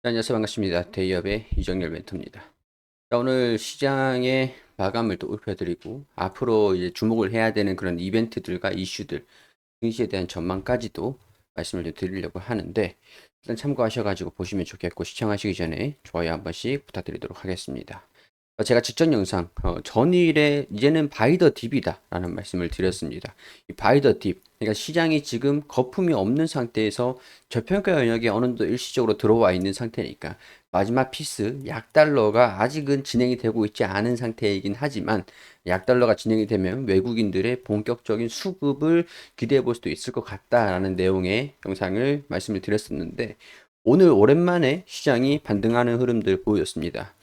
네, 안녕하세요. 반갑습니다. 대기업의 이정열 멘토입니다. 자, 오늘 시장의 마감을 또 살펴드리고, 앞으로 이제 주목을 해야 되는 그런 이벤트들과 이슈들, 증시에 대한 전망까지도 말씀을 좀 드리려고 하는데, 일단 참고하셔가지고 보시면 좋겠고, 시청하시기 전에 좋아요 한 번씩 부탁드리도록 하겠습니다. 제가 직전 영상 전일에 이제는 바이 더 딥이다 라는 말씀을 드렸습니다. 이 바이 더 딥, 그러니까 시장이 지금 거품이 없는 상태에서 저평가 영역에 어느 정도 일시적으로 들어와 있는 상태니까 마지막 피스 약달러가 아직은 진행이 되고 있지 않은 상태이긴 하지만 약달러가 진행이 되면 외국인들의 본격적인 수급을 기대해 볼 수도 있을 것 같다라는 내용의 영상을 말씀을 드렸었는데, 오늘 오랜만에 시장이 반등하는 흐름들 보였습니다.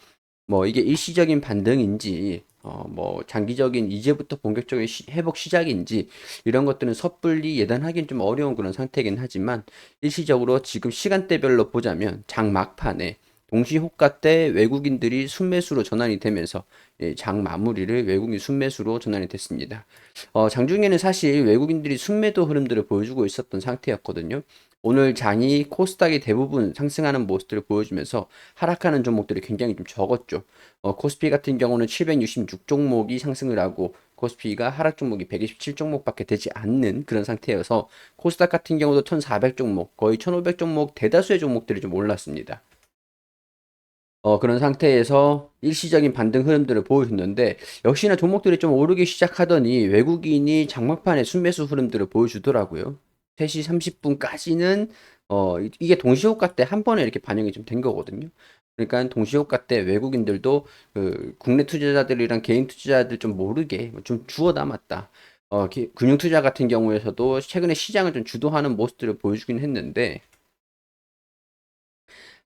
뭐 이게 일시적인 반등인지 뭐 장기적인 이제부터 본격적인 회복 시작인지 이런 것들은 섣불리 예단하기는 좀 어려운 그런 상태이긴 하지만, 일시적으로 지금 시간대별로 보자면 장 막판에 동시 호가 때 외국인들이 순매수로 전환이 되면서 장 마무리를 외국인 순매수로 전환이 됐습니다. 장중에는 사실 외국인들이 순매도 흐름들을 보여주고 있었던 상태였거든요. 오늘 장이 코스닥이 대부분 상승하는 모습들을 보여주면서 하락하는 종목들이 굉장히 좀 적었죠. 코스피 같은 경우는 766 종목이 상승을 하고 코스피가 하락 종목이 127 종목밖에 되지 않는 그런 상태여서, 코스닥 같은 경우도 1400 종목, 거의 1500 종목 대다수의 종목들이 좀 올랐습니다. 그런 상태에서 일시적인 반등 흐름들을 보여줬는데, 역시나 종목들이 좀 오르기 시작하더니 외국인이 장막판에 순매수 흐름들을 보여주더라고요. 3시 30분까지는 이게 동시호가 때 한 번에 이렇게 반영이 좀 된 거거든요. 그러니까 동시호가 때 외국인들도 그 국내 투자자들이랑 개인 투자자들 좀 모르게 좀 주워 담았다. 금융투자 같은 경우에서도 최근에 시장을 좀 주도하는 모습들을 보여주긴 했는데,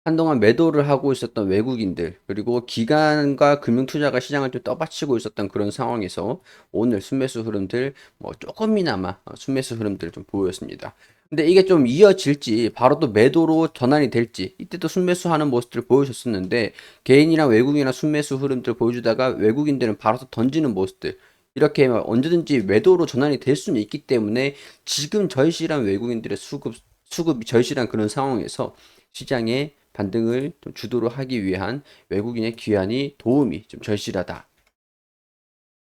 한동안 매도를 하고 있었던 외국인들, 그리고 기관과 금융투자가 시장을 좀 떠받치고 있었던 그런 상황에서 오늘 순매수 흐름들 뭐 조금이나마 순매수 흐름들 좀 보였습니다. 근데 이게 좀 이어질지, 바로 또 매도로 전환이 될지, 이때도 순매수하는 모습들을 보여줬었는데, 개인이나 외국인이나 순매수 흐름들 보여주다가 외국인들은 바로 또 던지는 모습들, 이렇게 막 언제든지 매도로 전환이 될 수는 있기 때문에, 지금 절실한 외국인들의 수급이 절실한 그런 상황에서 시장에 반등을 좀 주도를 하기 위한 외국인의 귀환이 도움이 좀 절실하다,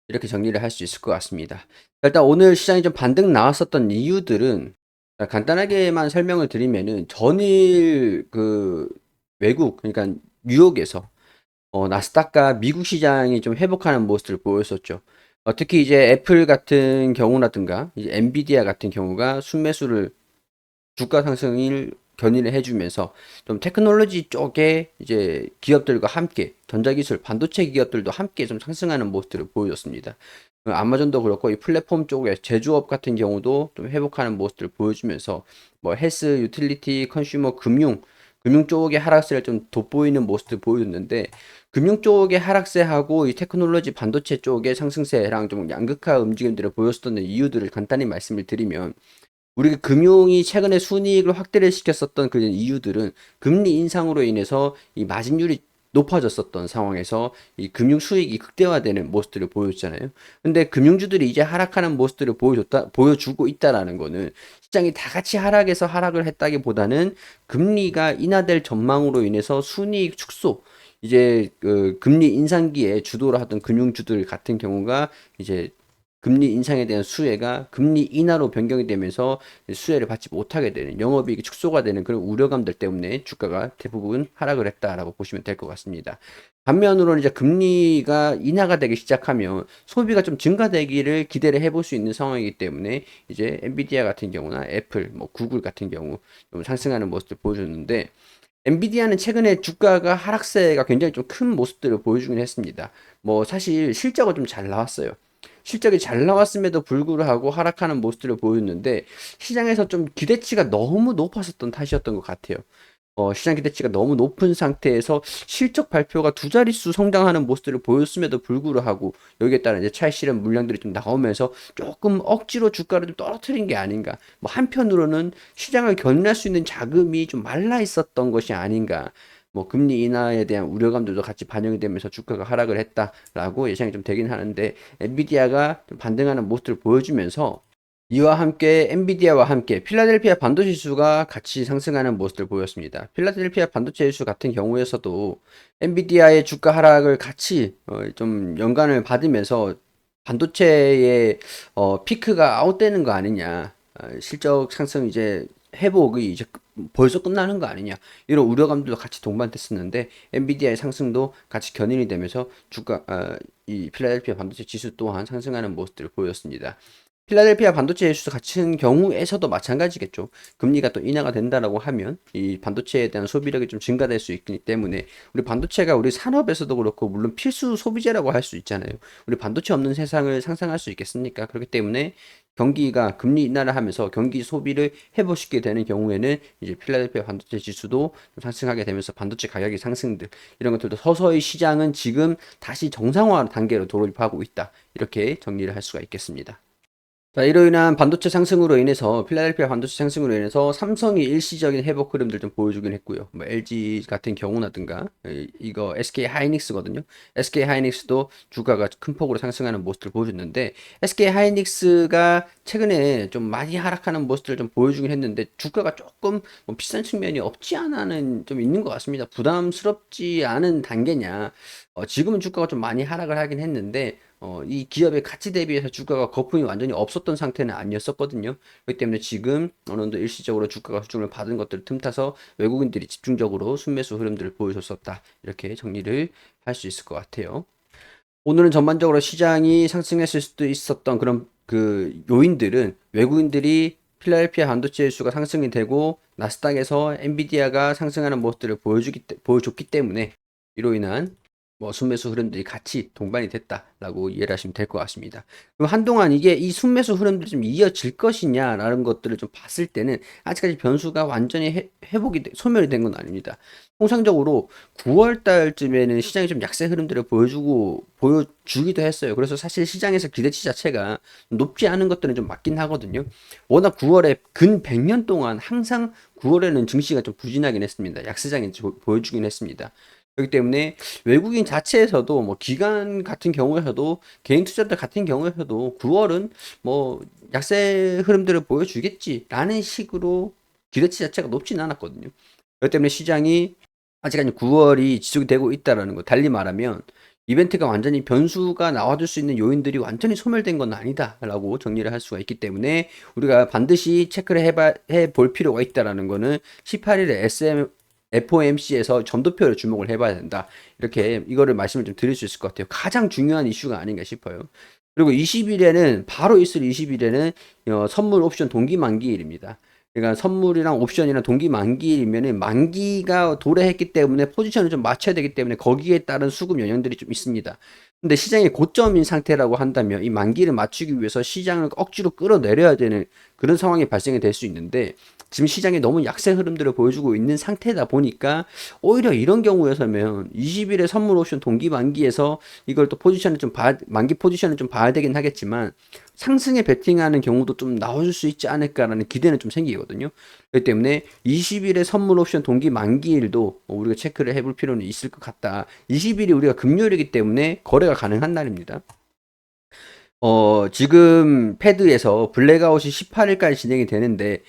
이렇게 정리를 할 수 있을 것 같습니다. 일단 오늘 시장이 좀 반등 나왔었던 이유들은, 간단하게만 설명을 드리면은 전일 그 외국, 그러니까 뉴욕에서 나스닥과 미국 시장이 좀 회복하는 모습을 보였었죠. 특히 이제 애플 같은 경우라든가 이제 엔비디아 같은 경우가 순매수를, 주가 상승을 견인을 해주면서 좀 테크놀로지 쪽에 이제 기업들과 함께 전자기술 반도체 기업들도 함께 좀 상승하는 모습들을 보여줬습니다. 아마존도 그렇고 이 플랫폼 쪽에 제조업 같은 경우도 좀 회복하는 모습들을 보여주면서 뭐 헬스, 유틸리티, 컨슈머, 금융 쪽의 하락세를 좀 돋보이는 모습들 보여줬는데, 금융 쪽의 하락세하고 이 테크놀로지 반도체 쪽의 상승세랑 좀 양극화 움직임들을 보였었던 이유들을 간단히 말씀을 드리면, 우리가 금융이 최근에 순이익을 확대를 시켰었던 그 이유들은 금리 인상으로 인해서 이 마진율이 높아졌었던 상황에서 이 금융 수익이 극대화되는 모습들을 보여줬잖아요. 근데 금융주들이 이제 하락하는 모습들을 보여주고 있다라는 거는, 시장이 다 같이 하락해서 하락을 했다기보다는 금리가 인하될 전망으로 인해서 순이익 축소, 이제 그 금리 인상기에 주도를 하던 금융주들 같은 경우가 이제 금리 인상에 대한 수혜가 금리 인하로 변경이 되면서 수혜를 받지 못하게 되는, 영업이익이 축소가 되는 그런 우려감들 때문에 주가가 대부분 하락을 했다라고 보시면 될 것 같습니다. 반면으로는 이제 금리가 인하가 되기 시작하면 소비가 좀 증가되기를 기대를 해볼 수 있는 상황이기 때문에, 이제 엔비디아 같은 경우나 애플, 뭐 구글 같은 경우 좀 상승하는 모습을 보여줬는데, 엔비디아는 최근에 주가가 하락세가 굉장히 좀 큰 모습들을 보여주긴 했습니다. 뭐 사실 실적은 좀 잘 나왔어요. 실적이 잘 나왔음에도 불구하고 하락하는 모습들을 보였는데, 시장에서 좀 기대치가 너무 높았었던 탓이었던 것 같아요. 시장 기대치가 너무 높은 상태에서 실적 발표가 두 자릿수 성장하는 모습들을 보였음에도 불구하고, 여기에 따른 이제 차익실현 물량들이 좀 나오면서 조금 억지로 주가를 좀 떨어뜨린 게 아닌가. 뭐 한편으로는 시장을 견인할 수 있는 자금이 좀 말라 있었던 것이 아닌가. 뭐 금리 인하에 대한 우려감들도 같이 반영이 되면서 주가가 하락을 했다라고 예상이 좀 되긴 하는데, 엔비디아가 좀 반등하는 모습들을 보여주면서 이와 함께 엔비디아와 함께 필라델피아 반도체 지수가 같이 상승하는 모습을 보였습니다. 필라델피아 반도체 지수 같은 경우에서도 엔비디아의 주가 하락을 같이 좀 연관을 받으면서 반도체의 피크가 아웃되는 거 아니냐, 실적 상승 이제 회복이 이제 벌써 끝나는 거 아니냐, 이런 우려감들도 같이 동반됐었는데 엔비디아의 상승도 같이 견인이 되면서 이 필라델피아 반도체 지수 또한 상승하는 모습들을 보였습니다. 필라델피아 반도체 지수 같은 경우에서도 마찬가지겠죠. 금리가 또 인하가 된다라고 하면 이 반도체에 대한 소비력이 좀 증가될 수 있기 때문에 우리 반도체가 우리 산업에서도 그렇고 물론 필수 소비재라고 할 수 있잖아요. 우리 반도체 없는 세상을 상상할 수 있겠습니까? 그렇기 때문에 경기가 금리 인하를 하면서 경기 소비를 회복시키게 되는 경우에는 이제 필라델피아 반도체 지수도 좀 상승하게 되면서 반도체 가격의 상승들 이런 것들도 서서히 시장은 지금 다시 정상화 단계로 돌입하고 있다. 이렇게 정리를 할 수가 있겠습니다. 자, 이로 인한 반도체 상승으로 인해서 필라델피아 반도체 상승으로 인해서 삼성이 일시적인 회복 흐름들 좀 보여주긴 했고요. 뭐 LG 같은 경우라든가 이거 SK 하이닉스거든요. SK 하이닉스도 주가가 큰 폭으로 상승하는 모습을 보여줬는데 SK 하이닉스가 최근에 좀 많이 하락하는 모습들을 좀 보여주긴 했는데 주가가 조금 뭐 비싼 측면이 없지 않아는 좀 있는 것 같습니다. 부담스럽지 않은 단계냐. 지금은 주가가 좀 많이 하락을 하긴 했는데 이 기업의 가치 대비해서 주가가 거품이 완전히 없었던 상태는 아니었었거든요. 그렇기 때문에 지금 어느 정도 일시적으로 주가가 수준을 받은 것들을 틈타서 외국인들이 집중적으로 순매수 흐름들을 보여줬었다. 이렇게 정리를 할 수 있을 것 같아요. 오늘은 전반적으로 시장이 상승했을 수도 있었던 그런 그 요인들은 외국인들이 필라델피아 반도체 지수가 상승이 되고 나스닥에서 엔비디아가 상승하는 모습들을 보여줬기 때문에 이로 인한 뭐 순매수 흐름들이 같이 동반이 됐다라고 이해를 하시면 될 것 같습니다. 그럼 한동안 이게 이 순매수 흐름들이 좀 이어질 것이냐라는 것들을 좀 봤을 때는 아직까지 변수가 완전히 소멸이 된 건 아닙니다. 통상적으로 9월 달쯤에는 시장이 좀 약세 흐름들을 보여주기도 했어요. 그래서 사실 시장에서 기대치 자체가 높지 않은 것들은 좀 맞긴 하거든요. 워낙 9월에 근 100년 동안 항상 9월에는 증시가 좀 부진하긴 했습니다. 약세장이 보여주긴 했습니다. 그렇기 때문에 외국인 자체에서도 뭐 기관 같은 경우에서도 개인 투자자 같은 경우에서도 9월은 뭐 약세 흐름들을 보여주겠지라는 식으로 기대치 자체가 높진 않았거든요. 그렇기 때문에 시장이 아직까지 9월이 지속이 되고 있다라는 거. 달리 말하면 이벤트가 완전히 변수가 나와줄 수 있는 요인들이 완전히 소멸된 건 아니다라고 정리를 할 수가 있기 때문에 우리가 반드시 체크를 해볼 필요가 있다라는 거는 18일에 FOMC에서 점도표를 주목을 해봐야 된다. 이렇게 이거를 말씀을 좀 드릴 수 있을 것 같아요. 가장 중요한 이슈가 아닌가 싶어요. 그리고 20일에는 바로 있을 20일에는 선물 옵션 동기 만기일입니다. 그러니까 선물이랑 옵션이랑 동기 만기일이면은 만기가 도래했기 때문에 포지션을 좀 맞춰야 되기 때문에 거기에 따른 수급 영향들이 좀 있습니다. 근데 시장이 고점인 상태라고 한다면 이 만기를 맞추기 위해서 시장을 억지로 끌어내려야 되는 그런 상황이 발생이 될 수 있는데 지금 시장이 너무 약세 흐름들을 보여주고 있는 상태다 보니까 오히려 이런 경우에서면 20일에 선물 옵션 동기 만기에서 이걸 또 만기 포지션을 좀 봐야 되긴 하겠지만 상승에 베팅하는 경우도 좀 나와줄 수 있지 않을까라는 기대는 좀 생기거든요. 그렇기 때문에 20일에 선물 옵션 동기 만기일도 우리가 체크를 해볼 필요는 있을 것 같다. 20일이 우리가 금요일이기 때문에 거래가 가능한 날입니다. 지금 패드에서 블랙아웃이 18일까지 진행이 되는데,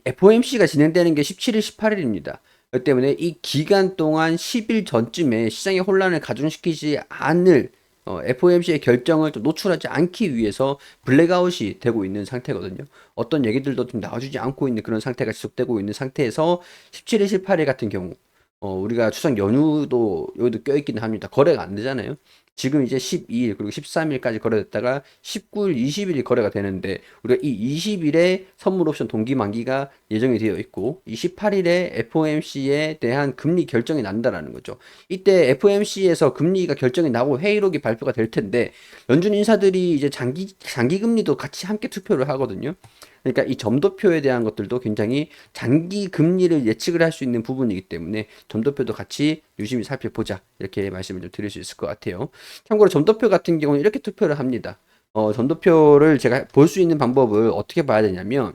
FOMC가 진행되는 게 17일, 18일입니다. 그렇기 때문에 이 기간 동안 10일 전쯤에 시장의 혼란을 가중시키지 않을 FOMC의 결정을 좀 노출하지 않기 위해서 블랙아웃이 되고 있는 상태거든요. 어떤 얘기들도 좀 나와주지 않고 있는 그런 상태가 지속되고 있는 상태에서 17일, 18일 같은 경우, 우리가 추석 연휴도 여기도 껴있기는 합니다. 거래가 안 되잖아요. 지금 이제 12일 그리고 13일까지 거래됐다가 19일, 20일이 거래가 되는데 우리가 이 20일에 선물 옵션 동기 만기가 예정이 되어 있고 이 18일에 FOMC에 대한 금리 결정이 난다라는 거죠. 이때 FOMC에서 금리가 결정이 나고 회의록이 발표가 될 텐데 연준 인사들이 이제 장기 금리도 같이 함께 투표를 하거든요. 그러니까 이 점도표에 대한 것들도 굉장히 장기 금리를 예측을 할 수 있는 부분이기 때문에 점도표도 같이 유심히 살펴보자. 이렇게 말씀을 좀 드릴 수 있을 것 같아요. 참고로 점도표 같은 경우는 이렇게 투표를 합니다. 점도표를 제가 볼 수 있는 방법을 어떻게 봐야 되냐면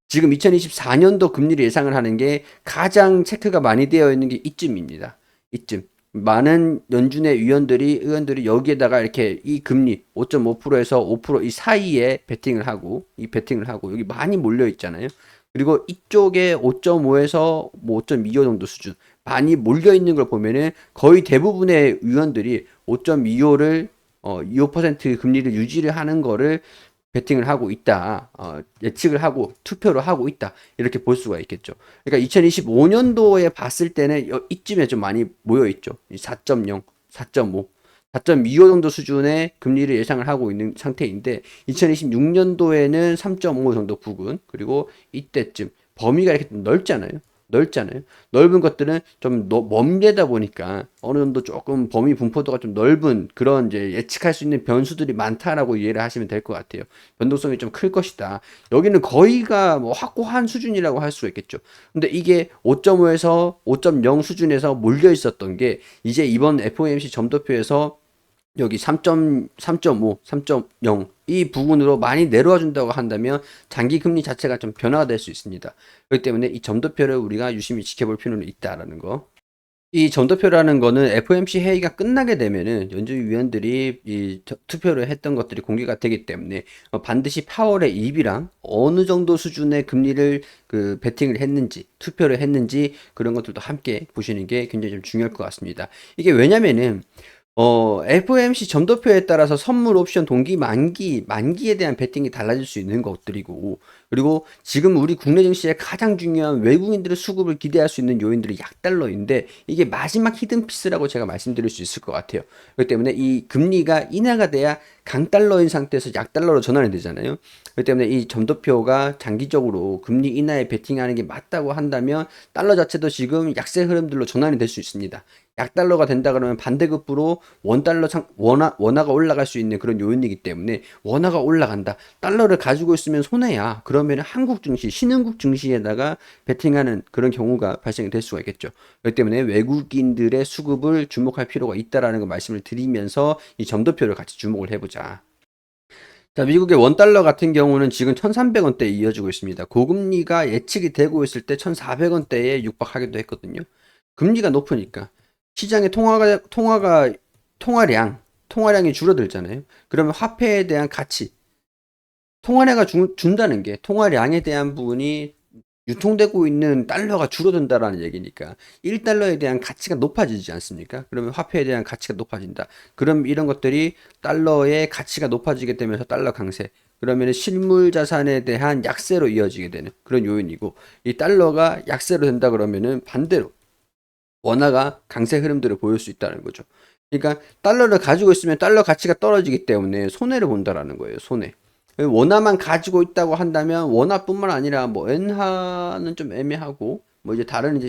지금 2024년도 금리를 예상을 하는 게 가장 체크가 많이 되어 있는 게 이쯤입니다. 이쯤. 많은 연준의 의원들이 여기에다가 이렇게 이 금리 5.5%에서 5%이 사이에 베팅을 하고 여기 많이 몰려 있잖아요. 그리고 이쪽에 5.5에서 뭐 5.25 정도 수준 많이 몰려 있는 걸 보면은 거의 대부분의 의원들이 5.25를 25% 금리를 유지를 하는 거를 베팅을 하고 있다. 예측을 하고 투표를 하고 있다. 이렇게 볼 수가 있겠죠. 그러니까 2025년도에 봤을 때는 이쯤에 좀 많이 모여 있죠. 4.0, 4.5, 4.25 정도 수준의 금리를 예상을 하고 있는 상태인데 2026년도에는 3.5 정도 부근 그리고 이때쯤 범위가 이렇게 넓잖아요. 넓잖아요. 넓은 것들은 좀 먼데다 보니까 어느 정도 조금 범위 분포도가 좀 넓은 그런 이제 예측할 수 있는 변수들이 많다라고 이해를 하시면 될 것 같아요. 변동성이 좀 클 것이다. 여기는 거의가 뭐 확고한 수준이라고 할 수가 있겠죠. 근데 이게 5.5에서 5.0 수준에서 몰려 있었던 게 이제 이번 FOMC 점도표에서 여기 3.5, 3.0 이 부분으로 많이 내려와 준다고 한다면 장기 금리 자체가 좀 변화가 될 수 있습니다. 그렇기 때문에 이 점도표를 우리가 유심히 지켜볼 필요는 있다라는 거. 이 점도표라는 거는 FOMC 회의가 끝나게 되면은 연준 위원들이 투표를 했던 것들이 공개가 되기 때문에 반드시 파월의 입이랑 어느 정도 수준의 금리를 그 베팅을 했는지 투표를 했는지 그런 것들도 함께 보시는 게 굉장히 좀 중요할 것 같습니다. 이게 왜냐면은 FOMC 점도표에 따라서 선물 옵션 동기 만기에 대한 베팅이 달라질 수 있는 것들이고, 그리고 지금 우리 국내 증시에 가장 중요한 외국인들의 수급을 기대할 수 있는 요인들이 약달러인데, 이게 마지막 히든피스라고 제가 말씀드릴 수 있을 것 같아요. 그렇기 때문에 이 금리가 인하가 돼야 강달러인 상태에서 약달러로 전환이 되잖아요. 그렇기 때문에 이 점도표가 장기적으로 금리 인하에 베팅하는 게 맞다고 한다면, 달러 자체도 지금 약세 흐름들로 전환이 될 수 있습니다. 약달러가 된다 그러면 반대급부로 원화가 올라갈 수 있는 그런 요인이기 때문에 원화가 올라간다. 달러를 가지고 있으면 손해야. 그러면 한국 증시, 신흥국 증시에다가 베팅하는 그런 경우가 발생이 될 수가 있겠죠. 그렇기 때문에 외국인들의 수급을 주목할 필요가 있다라는 거 말씀을 드리면서 이 점도표를 같이 주목을 해보자. 자, 미국의 원달러 같은 경우는 지금 1,300원대에 이어지고 있습니다. 고금리가 예측이 되고 있을 때 1,400원대에 육박하기도 했거든요. 금리가 높으니까 시장의 통화량이 줄어들잖아요. 그러면 화폐에 대한 가치, 통화량가 준다는 게 통화량에 대한 부분이 유통되고 있는 달러가 줄어든다라는 얘기니까 1달러에 대한 가치가 높아지지 않습니까? 그러면 화폐에 대한 가치가 높아진다. 그럼 이런 것들이 달러의 가치가 높아지게 되면서 달러 강세. 그러면 실물 자산에 대한 약세로 이어지게 되는 그런 요인이고 이 달러가 약세로 된다 그러면은 반대로 원화가 강세 흐름들을 보일 수 있다는 거죠. 그러니까 달러를 가지고 있으면 달러 가치가 떨어지기 때문에 손해를 본다라는 거예요. 손해. 원화만 가지고 있다고 한다면 원화뿐만 아니라 뭐 엔화는 좀 애매하고 뭐 이제 다른 이제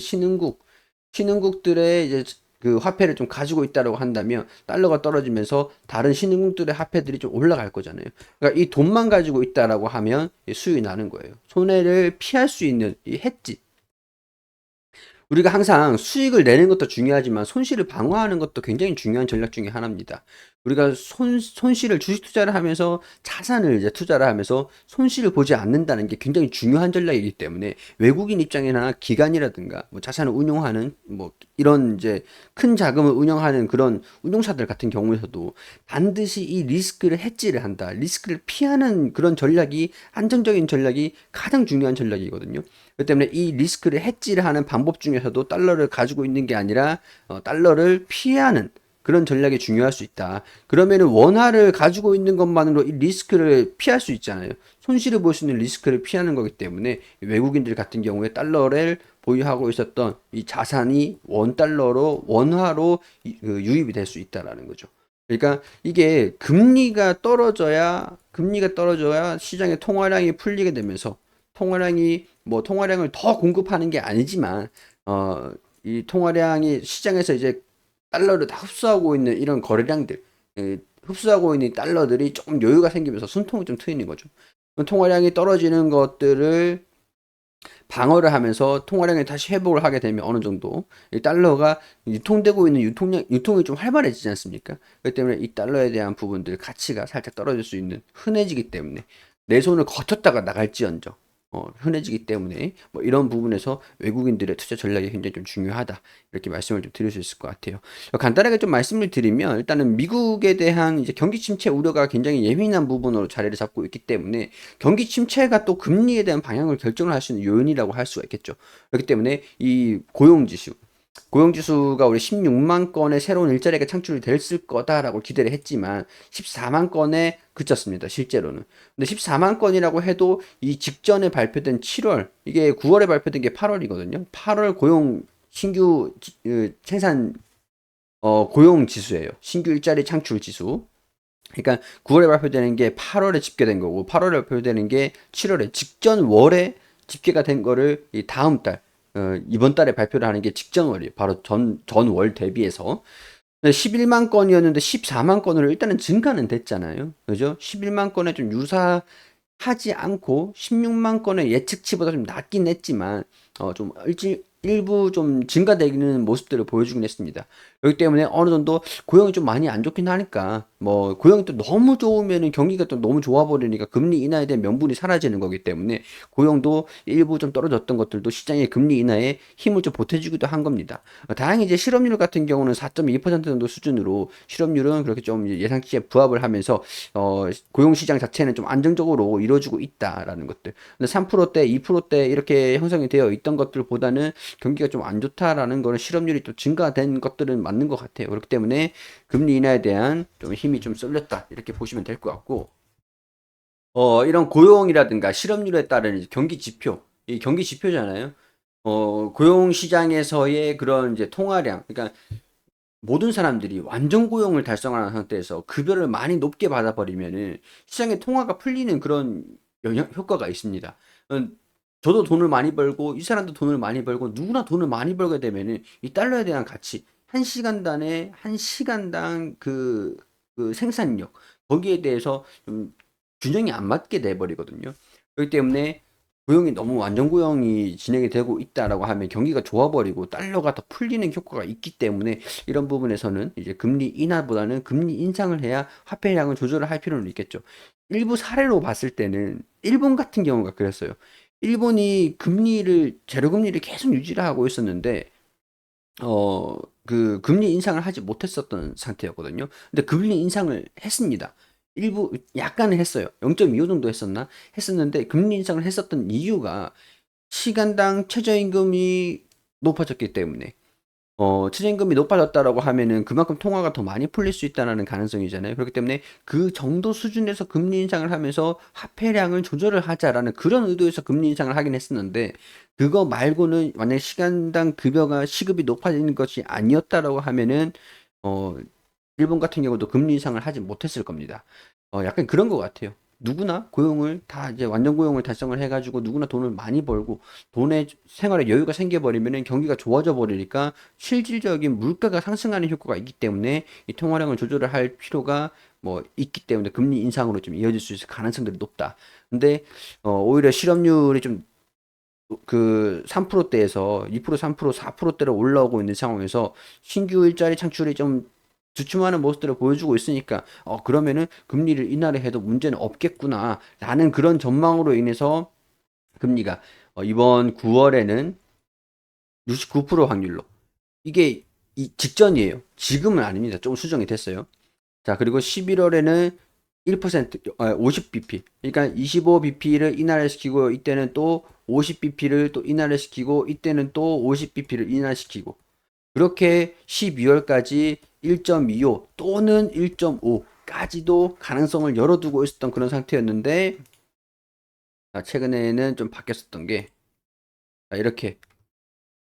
신흥국들의 이제 그 화폐를 좀 가지고 있다고 한다면 달러가 떨어지면서 다른 신흥국들의 화폐들이 좀 올라갈 거잖아요. 그러니까 이 돈만 가지고 있다라고 하면 수익이 나는 거예요. 손해를 피할 수 있는 이 헤지 우리가 항상 수익을 내는 것도 중요하지만 손실을 방어하는 것도 굉장히 중요한 전략 중에 하나입니다. 우리가 손실을 주식 투자를 하면서 자산을 이제 투자를 하면서 손실을 보지 않는다는 게 굉장히 중요한 전략이기 때문에 외국인 입장이나 기관이라든가 뭐 자산을 운용하는 뭐 이런 이제 큰 자금을 운영하는 그런 운용사들 같은 경우에서도 반드시 이 리스크를 해지를 한다. 리스크를 피하는 그런 전략이 안정적인 전략이 가장 중요한 전략이거든요. 그렇기 때문에 이 리스크를 해지를 하는 방법 중에서도 달러를 가지고 있는 게 아니라 달러를 피하는 그런 전략이 중요할 수 있다. 그러면은 원화를 가지고 있는 것만으로 이 리스크를 피할 수 있잖아요. 손실을 볼 수 있는 리스크를 피하는 거기 때문에 외국인들 같은 경우에 달러를 보유하고 있었던 이 자산이 원화로 유입이 될 수 있다라는 거죠. 그러니까 이게 금리가 떨어져야 시장의 통화량이 풀리게 되면서 통화량을 더 공급하는 게 아니지만 이 통화량이 시장에서 이제 달러를 다 흡수하고 있는 이런 거래량들, 흡수하고 있는 달러들이 조금 여유가 생기면서 숨통이 좀 트이는 거죠. 통화량이 떨어지는 것들을 방어를 하면서 통화량이 다시 회복을 하게 되면 어느 정도 이 달러가 유통되고 있는 유통이 좀 활발해지지 않습니까? 그렇기 때문에 이 달러에 대한 부분들 가치가 살짝 떨어질 수 있는 흔해지기 때문에 내 손을 거쳤다가 나갈지언정 흔해지기 때문에 뭐 이런 부분에서 외국인들의 투자 전략이 굉장히 좀 중요하다. 이렇게 말씀을 좀 드릴 수 있을 것 같아요. 간단하게 좀 말씀을 드리면 일단은 미국에 대한 이제 경기 침체 우려가 굉장히 예민한 부분으로 자리를 잡고 있기 때문에 경기 침체가 또 금리에 대한 방향을 결정을 할 수 있는 요인이라고 할 수가 있겠죠. 그렇기 때문에 이 고용지수가 우리 16만 건의 새로운 일자리가 창출이 됐을 거다라고 기대를 했지만 14만 건에 그쳤습니다. 실제로는. 근데 14만 건이라고 해도 이 직전에 발표된 7월, 이게 9월에 발표된 게 8월이거든요. 8월 고용 신규 생산 고용 지수예요. 신규 일자리 창출 지수. 그러니까 9월에 발표되는 게 8월에 집계된 거고 8월에 발표되는 게 7월에 직전 월에 집계가 된 거를 이 다음 달 이번 달에 발표를 하는 게 직전 월이에요. 바로 전 월 대비해서 11만 건이었는데 14만 건으로 일단은 증가는 됐잖아요. 그죠? 11만 건에 좀 유사하지 않고 16만 건의 예측치보다 좀 낮긴 했지만 좀 일부 좀 증가되는 모습들을 보여주긴 했습니다. 그렇기 때문에 어느 정도 고용이 좀 많이 안 좋긴 하니까 뭐 고용이 또 너무 좋으면은 경기가 또 너무 좋아 버리니까 금리 인하에 대한 명분이 사라지는 거기 때문에 고용도 일부 좀 떨어졌던 것들도 시장의 금리 인하에 힘을 좀 보태주기도 한 겁니다. 다행히 이제 실업률 같은 경우는 4.2% 정도 수준으로 실업률은 그렇게 좀 예상치에 부합을 하면서 고용 시장 자체는 좀 안정적으로 이루어지고 있다라는 것들. 근데 3%대, 2%대 이렇게 형성이 되어 있던 것들보다는 경기가 좀 안 좋다라는 거는 실업률이 또 증가된 것들은 맞는 것 같아요. 그렇기 때문에 금리 인하에 대한 좀 힘이 좀 쏠렸다. 이렇게 보시면 될 것 같고, 이런 고용이라든가 실업률에 따른 경기 지표, 이 경기 지표잖아요. 고용 시장에서의 그런 이제 통화량, 그러니까 모든 사람들이 완전 고용을 달성하는 상태에서 급여를 많이 높게 받아버리면은 시장의 통화가 풀리는 그런 효과가 있습니다. 저도 돈을 많이 벌고 이 사람도 돈을 많이 벌고 누구나 돈을 많이 벌게 되면은 이 달러에 대한 가치 한 시간단에 한 시간당 그 생산력 거기에 대해서 좀 균형이 안 맞게 돼버리거든요. 그렇기 때문에 고용이 너무 완전 고용이 진행이 되고 있다라고 하면 경기가 좋아버리고 달러가 더 풀리는 효과가 있기 때문에 이런 부분에서는 이제 금리 인하보다는 금리 인상을 해야 화폐량을 조절을 할 필요는 있겠죠. 일부 사례로 봤을 때는 일본 같은 경우가 그랬어요. 일본이 제로 금리를 계속 유지를 하고 있었는데 어, 그 금리 인상을 하지 못했었던 상태였거든요. 근데 금리 인상을 했습니다. 일부 약간은 했어요. 0.25 정도 했었나? 했었는데 금리 인상을 했었던 이유가 시간당 최저임금이 높아졌기 때문에 최저임금이 높아졌다라고 하면은 그만큼 통화가 더 많이 풀릴 수 있다는 가능성이잖아요. 그렇기 때문에 그 정도 수준에서 금리 인상을 하면서 화폐량을 조절을 하자라는 그런 의도에서 금리 인상을 하긴 했었는데 그거 말고는 만약 시간당 급여가 시급이 높아지는 것이 아니었다라고 하면은 어 일본 같은 경우도 금리 인상을 하지 못했을 겁니다. 약간 그런 것 같아요. 누구나 고용을 다 이제 완전 고용을 달성을 해가지고 누구나 돈을 많이 벌고 돈에 생활에 여유가 생겨버리면은 경기가 좋아져 버리니까 실질적인 물가가 상승하는 효과가 있기 때문에 이 통화량을 조절을 할 필요가 뭐 있기 때문에 금리 인상으로 좀 이어질 수 있을 가능성들이 높다. 근데 오히려 실업률이 좀 그 3%대에서 2%, 3%, 4%대로 올라오고 있는 상황에서 신규 일자리 창출이 좀 주춤하는 모습들을 보여주고 있으니까 그러면은 금리를 인하를 해도 문제는 없겠구나라는 그런 전망으로 인해서 금리가 이번 9월에는 69% 확률로 이게 이 직전이에요. 지금은 아닙니다. 조금 수정이 됐어요. 자, 그리고 11월에는 1%, 50bp. 그러니까 25bp를 인하를 시키고, 이때는 또 50bp를 또 인하를 시키고, 이때는 또 50bp를 인하시키고. 그렇게 12월까지 1.25 또는 1.5까지도 가능성을 열어두고 있었던 그런 상태였는데, 최근에는 좀 바뀌었었던 게, 이렇게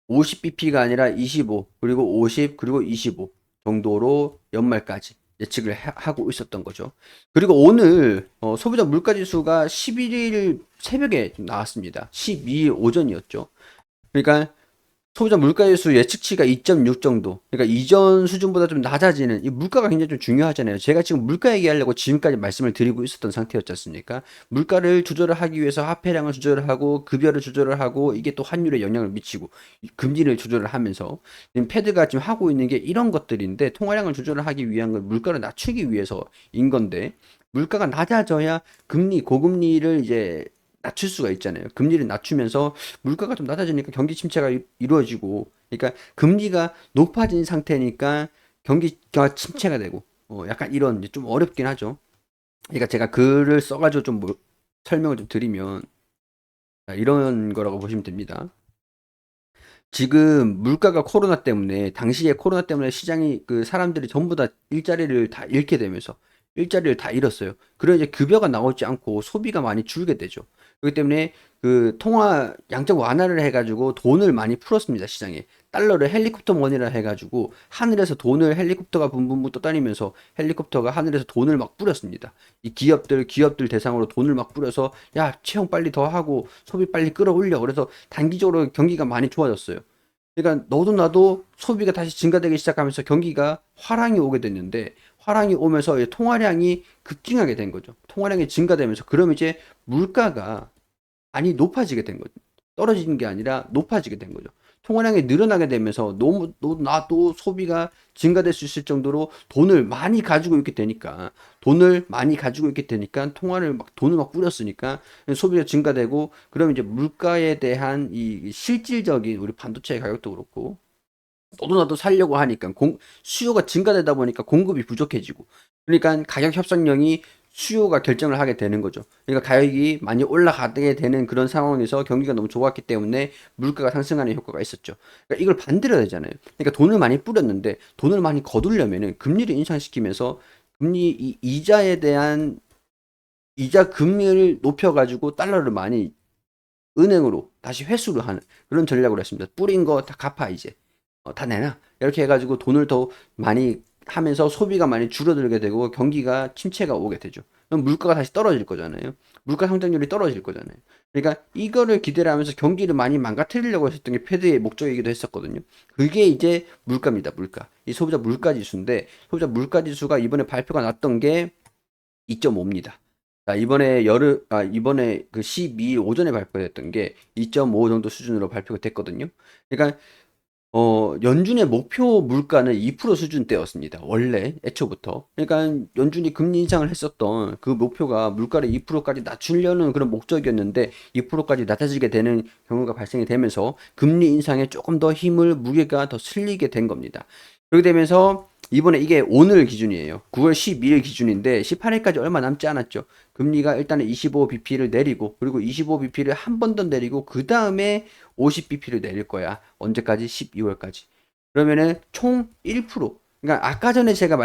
50bp가 아니라 25, 그리고 50, 그리고 25 정도로 연말까지 예측을 하고 있었던 거죠. 그리고 오늘 소비자 물가지수가 11일 새벽에 나왔습니다. 12일 오전이었죠. 그러니까 소비자 물가지수 예측치가 2.6 정도. 그러니까 이전 수준보다 좀 낮아지는 이 물가가 굉장히 좀 중요하잖아요. 제가 지금 물가 얘기하려고 지금까지 말씀을 드리고 있었던 상태였지 않습니까? 물가를 조절을 하기 위해서 화폐량을 조절을 하고 급여를 조절을 하고 이게 또 환율에 영향을 미치고 금리를 조절을 하면서 지금 패드가 지금 하고 있는 게 이런 것들인데 통화량을 조절을 하기 위한 건 물가를 낮추기 위해서인 건데 물가가 낮아져야 금리 고금리를 이제 낮출 수가 있잖아요. 금리를 낮추면서 물가가 좀 낮아지니까 경기 침체가 이루어지고, 그러니까 금리가 높아진 상태니까 경기가 침체가 되고, 약간 이런 이제 좀 어렵긴 하죠. 그러니까 제가 글을 써가지고 좀 설명을 좀 드리면 이런 거라고 보시면 됩니다. 지금 물가가 코로나 때문에, 당시에 코로나 때문에 시장이 그 사람들이 전부 다 일자리를 다 잃게 되면서 일자리를 다 잃었어요. 그런 이제 급여가 나오지 않고 소비가 많이 줄게 되죠. 그렇기 때문에 그 통화 양적 완화를 해가지고 돈을 많이 풀었습니다, 시장에. 달러를 헬리콥터 머니라 해가지고 하늘에서 돈을, 헬리콥터가 붕붕붕 떠다니면서 헬리콥터가 하늘에서 돈을 막 뿌렸습니다. 이 기업들 대상으로 돈을 막 뿌려서, 야, 채용 빨리 더 하고 소비 빨리 끌어올려. 그래서 단기적으로 경기가 많이 좋아졌어요. 그러니까 너도 나도 소비가 다시 증가되기 시작하면서 경기가 화랑이 오게 됐는데, 화랑이 오면서 이제 통화량이 급증하게 된 거죠. 통화량이 증가되면서, 그럼 이제 물가가 많이 높아지게 된 거죠. 떨어지는 게 아니라 높아지게 된 거죠. 통화량이 늘어나게 되면서 너무 나도 소비가 증가될 수 있을 정도로 돈을 많이 가지고 있게 되니까 돈을 막 뿌렸으니까 소비가 증가되고, 그럼 이제 물가에 대한 이 실질적인 우리 반도체 가격도 그렇고, 너도 나도 살려고 하니까 수요가 증가되다 보니까 공급이 부족해지고, 그러니까 가격 협상력이 수요가 결정을 하게 되는 거죠. 그러니까 가격이 많이 올라가게 되는 그런 상황에서 경기가 너무 좋았기 때문에 물가가 상승하는 효과가 있었죠. 그러니까 이걸 반대로 해야 되잖아요. 그러니까 돈을 많이 뿌렸는데 돈을 많이 거두려면은 금리를 인상시키면서 이자에 대한 이자 금리를 높여가지고 달러를 많이 은행으로 다시 회수를 하는 그런 전략으로 했습니다. 뿌린 거 다 갚아 이제. 다 내놔. 이렇게 해가지고 돈을 더 많이 하면서 소비가 많이 줄어들게 되고 경기가 침체가 오게 되죠. 그럼 물가가 다시 떨어질 거잖아요. 물가 성장률이 떨어질 거잖아요. 그러니까 이거를 기대를 하면서 경기를 많이 망가뜨리려고 했었던 게 패드의 목적이기도 했었거든요. 그게 이제 물가입니다. 물가. 이 소비자 물가 지수인데, 소비자 물가 지수가 이번에 발표가 났던 게 2.5입니다. 자, 이번에 그 12일 오전에 발표됐던 게 2.5 정도 수준으로 발표가 됐거든요. 그러니까 연준의 목표 물가는 2% 수준대였습니다. 원래 애초부터. 그러니까 연준이 금리 인상을 했었던 그 목표가 물가를 2%까지 낮추려는 그런 목적이었는데 2%까지 낮아지게 되는 경우가 발생이 되면서 금리 인상에 조금 더 무게가 더 실리게 된 겁니다. 그렇게 되면서 이번에 이게 오늘 기준이에요. 9월 12일 기준인데 18일까지 얼마 남지 않았죠. 금리가 일단은 25bp를 내리고, 그리고 25bp를 한 번 더 내리고, 그 다음에 50bp를 내릴 거야. 언제까지? 12월까지. 그러면은 총 1%. 그러니까 아까 전에 제가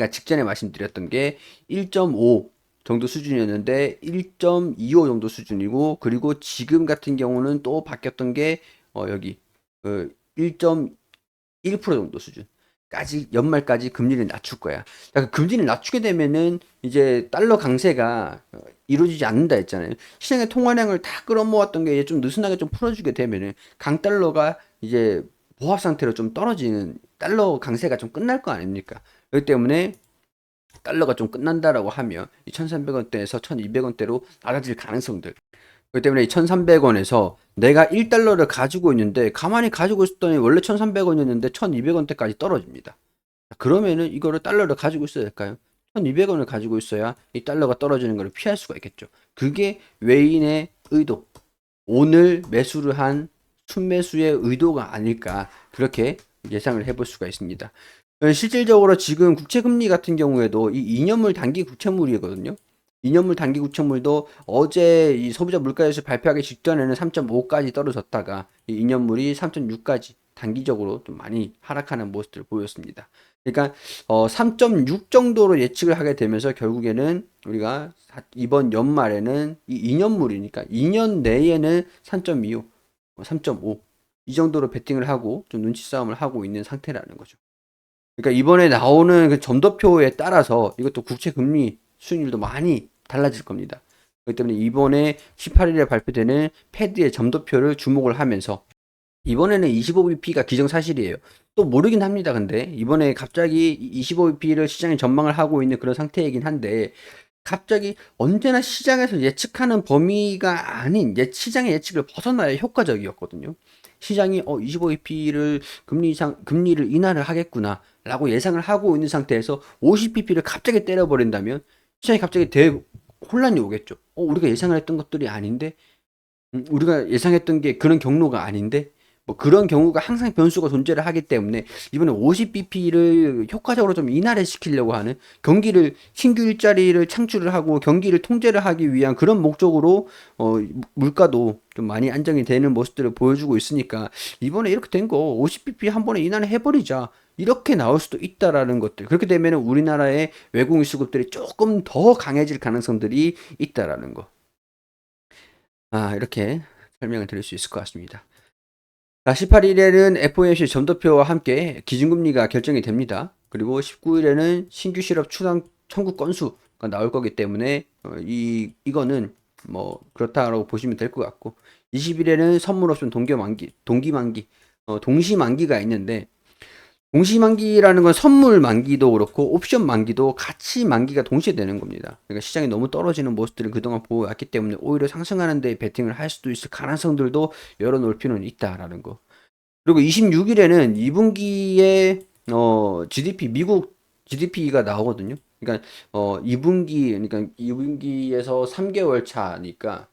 직전에 말씀드렸던 게 1.5 정도 수준이었는데 1.25 정도 수준이고, 그리고 지금 같은 경우는 또 바뀌었던 게 여기 1.1% 정도 수준까지 연말까지 금리를 낮출 거야. 그러니까 금리를 낮추게 되면은 이제 달러 강세가 이루어지지 않는다 했잖아요. 시장의 통화량을 다 끌어모았던 게 이제 좀 느슨하게 좀 풀어주게 되면은 강달러가 이제 보합 상태로 좀 떨어지는, 달러 강세가 좀 끝날 거 아닙니까? 그렇기 때문에 달러가 좀 끝난다라고 하면 이 1,300원대에서 1,200원대로 낮아질 가능성들. 그렇기 때문에 이 1,300원에서 내가 1달러를 가지고 있는데 가만히 가지고 있었더니 원래 1,300원이었는데 1,200원대까지 떨어집니다. 그러면은 이거를 달러를 가지고 있어야 될까요? 1,200원을 가지고 있어야 이 달러가 떨어지는 것을 피할 수가 있겠죠. 그게 외인의 의도, 오늘 매수를 한 순매수의 의도가 아닐까, 그렇게 예상을 해볼 수가 있습니다. 실질적으로 지금 국채금리 같은 경우에도 이 2년물 단기 국채물이거든요. 2년물 단기 국채물도 어제 이 소비자 물가지수 발표하기 직전에는 3.5까지 떨어졌다가 이 2년물이 3.6까지 단기적으로 좀 많이 하락하는 모습들을 보였습니다. 그러니까 3.6 정도로 예측을 하게 되면서 결국에는 우리가 이번 연말에는 이 2년물이니까 2년 내에는 3.25, 3.5 이 정도로 베팅을 하고 좀 눈치 싸움을 하고 있는 상태라는 거죠. 그러니까 이번에 나오는 그 점도표에 따라서 이것도 국채 금리 수익률도 많이 달라질 겁니다. 그렇기 때문에 이번에 18일에 발표되는 패드의 점도표를 주목을 하면서, 이번에는 25bp가 기정사실이에요. 또 모르긴 합니다. 근데 이번에 갑자기 25bp를 시장이 전망을 하고 있는 그런 상태이긴 한데, 갑자기 언제나 시장에서 예측하는 범위가 아닌 시장의 예측을 벗어나야 효과적이었거든요. 시장이 25bp를 금리를 인하를 하겠구나 라고 예상을 하고 있는 상태에서 50bp를 갑자기 때려버린다면 시장이 갑자기 혼란이 오겠죠. 우리가 예상을 했던 것들이 아닌데, 우리가 예상했던 게 그런 경로가 아닌데, 뭐 그런 경우가 항상 변수가 존재를 하기 때문에 이번에 50bp를 효과적으로 좀 인하를 시키려고 하는 경기를 신규 일자리를 창출을 하고 경기를 통제를 하기 위한 그런 목적으로 물가도 좀 많이 안정이 되는 모습들을 보여주고 있으니까 이번에 이렇게 된 거 50bp 한 번에 인하를 해버리자 이렇게 나올 수도 있다라는 것들 그렇게 되면 우리나라의 외국인 수급들이 조금 더 강해질 가능성들이 있다라는 거 이렇게 설명을 드릴 수 있을 것 같습니다. 18일에는 FOMC 점도표와 함께 기준금리가 결정이 됩니다. 그리고 19일에는 신규 실업 추상 청구 건수가 나올 거기 때문에 이거는 뭐 그렇다라고 보시면 될 것 같고 20일에는 선물 옵션 동시 만기가 있는데 동시 만기라는 건 선물 만기도 그렇고 옵션 만기도 같이 만기가 동시에 되는 겁니다. 그러니까 시장이 너무 떨어지는 모습들을 그동안 보여왔기 때문에 오히려 상승하는 데 베팅을 할 수도 있을 가능성들도 열어놓을 필요는 있다라는 거. 그리고 26일에는 2분기에 GDP 미국 GDP가 나오거든요. 그러니까 2분기에서 3개월 차니까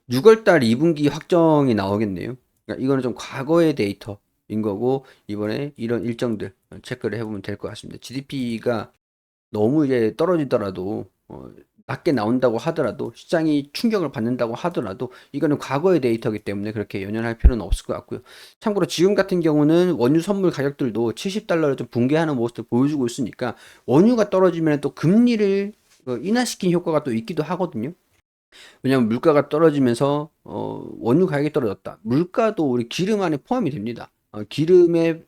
6월 달 2분기 확정이 나오겠네요. 그러니까 이거는 좀 과거의 데이터인 거고 이번에 이런 일정들 체크를 해보면 될 것 같습니다. GDP가 너무 이제 떨어지더라도 낮게 나온다고 하더라도 시장이 충격을 받는다고 하더라도 이거는 과거의 데이터이기 때문에 그렇게 연연할 필요는 없을 것 같고요. 참고로 지금 같은 경우는 원유 선물 가격들도 70달러를 좀 붕괴하는 모습을 보여주고 있으니까 원유가 떨어지면 또 금리를 인하시킨 효과가 또 있기도 하거든요. 왜냐하면 물가가 떨어지면서 원유 가격이 떨어졌다. 물가도 우리 기름 안에 포함이 됩니다. 기름에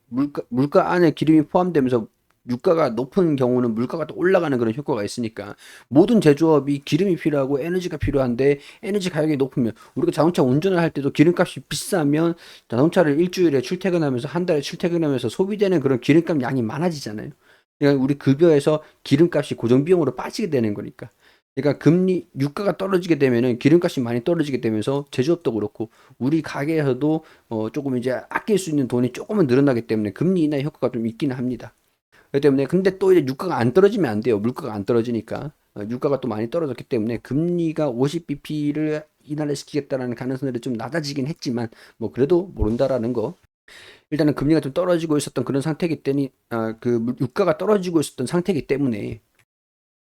물가 안에 기름이 포함되면서 유가가 높은 경우는 물가가 또 올라가는 그런 효과가 있으니까 모든 제조업이 기름이 필요하고 에너지가 필요한데 에너지 가격이 높으면 우리가 자동차 운전을 할 때도 기름값이 비싸면 자동차를 일주일에 출퇴근하면서 한 달에 출퇴근하면서 소비되는 그런 기름값 양이 많아지잖아요. 그러니까 우리 급여에서 기름값이 고정 비용으로 빠지게 되는 거니까. 그러니까 유가가 떨어지게 되면은 기름값이 많이 떨어지게 되면서 제조업도 그렇고 우리 가게에서도 조금 이제 아낄 수 있는 돈이 조금은 늘어나기 때문에 금리 인하 효과가 좀 있기는 합니다. 그렇기 때문에 근데 또 이제 유가가 안 떨어지면 안 돼요. 물가가 안 떨어지니까. 유가가 또 많이 떨어졌기 때문에 금리가 50bp를 인하를 시키겠다라는 가능성들이 좀 낮아지긴 했지만 뭐 그래도 모른다라는 거. 일단은 금리가 좀 떨어지고 있었던 그런 상태이기 때문에 그 유가가 떨어지고 있었던 상태이기 때문에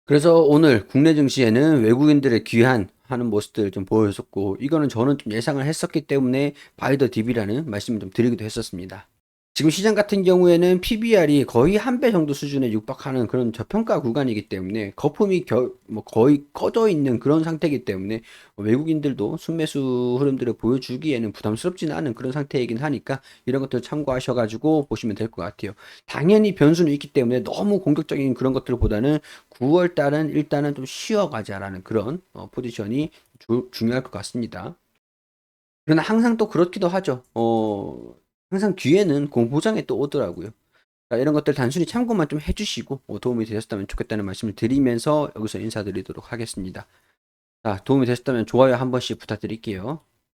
그래서 오늘 국내 증시에는 외국인들의 귀환하는 모습들을 좀 보여줬고 이거는 저는 좀 예상을 했었기 때문에 바이 더 딥이라는 말씀을 좀 드리기도 했었습니다. 지금 시장 같은 경우에는 PBR이 거의 한 배 정도 수준에 육박하는 그런 저평가 구간이기 때문에 거품이 뭐 거의 꺼져 있는 그런 상태이기 때문에 외국인들도 순매수 흐름들을 보여주기에는 부담스럽지는 않은 그런 상태이긴 하니까 이런 것들 참고하셔가지고 보시면 될 것 같아요. 당연히 변수는 있기 때문에 너무 공격적인 그런 것들보다는 9월 달은 일단은 좀 쉬어가자라는 그런 포지션이 중요할 것 같습니다. 그러나 항상 또 그렇기도 하죠. 항상 뒤에는 공포장애 또 오더라고요. 자, 이런 것들 단순히 참고만 좀 해주시고 도움이 되셨다면 좋겠다는 말씀을 드리면서 여기서 인사드리도록 하겠습니다. 자, 도움이 되셨다면 좋아요 한 번씩 부탁드릴게요.